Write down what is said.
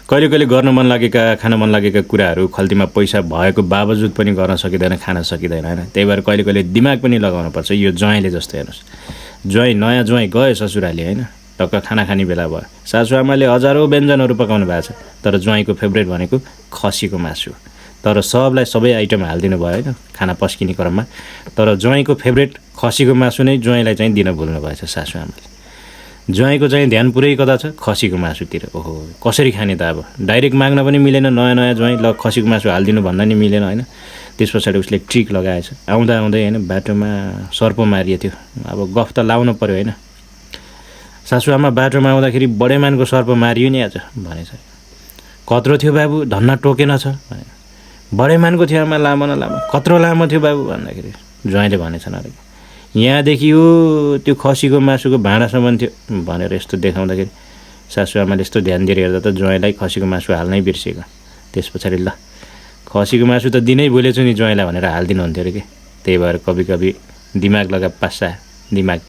कहिले कहिले गर्न मन लागेका खान मन लागेका कुराहरू खल्तीमा पैसा भएको बावजुद पनि गर्न सकिँदैन, खान सकिँदैन होइन। त्यही भएर कहिले कहिले दिमाग पनि लगाउनुपर्छ। यो ज्वाइँले जस्तो हेर्नुहोस्, ज्वाइँ नयाँ ज्वाइँ गयो ससुराली होइन, टक्क खाना खाने बेला भयो, सासूआमाले हजारौँ व्यञ्जनहरू पकाउनु भएको छ, तर ज्वाइँको फेभरेट भनेको खसीको मासु। तर सबलाई सबै आइटम हालिदिनु भयो होइन खाना पस्किने क्रममा, तर ज्वाइँको फेभरेट खसीको मासु नै ज्वाइँलाई चाहिँ दिन भुल्नु भएछ सासूआमाले। ज्वाइँको चाहिँ ध्यान पुरै कता छ, खसीको मासुतिर। ओहो कसरी खाने त, अब डाइरेक्ट माग्न पनि मिलेन, नयाँ नयाँ ज्वाइँ ल खसीको मासु हालिदिनु भन्दा नि मिलेन होइन। त्यस पछाडि उसले ट्रिक लगाएछ, आउँदा आउँदै होइन बाटोमा सर्प मारिएको थियो। अब गफ त लाउनु पऱ्यो होइन, सासूआमा बाटोमा आउँदाखेरि बडेमानको सर्प मारियो नि आज भनेछ। कत्रो थियो बाबु, धन्न टोकेन छ भने। बडेमानको थियो आमा, लामो न लामो। कत्रो लामो थियो बाबु भन्दाखेरि ज्वाइँले भनेछन् अरे यहाँदेखि यो त्यो खसीको मासुको भाँडासम्म थियो भनेर यस्तो देखाउँदाखेरि सासूआमाले यस्तो ध्यान दिएर हेर्दा त ज्वाइँलाई खसीको मासु हाल्नै बिर्सेको। त्यस पछाडि ल खसीको मासु त दिनै भुलेछु नि ज्वाइँलाई भनेर हालिदिनुहुन्थ्यो अरे कि। त्यही भएर कभी कभी दिमाग लगा पासा दिमाग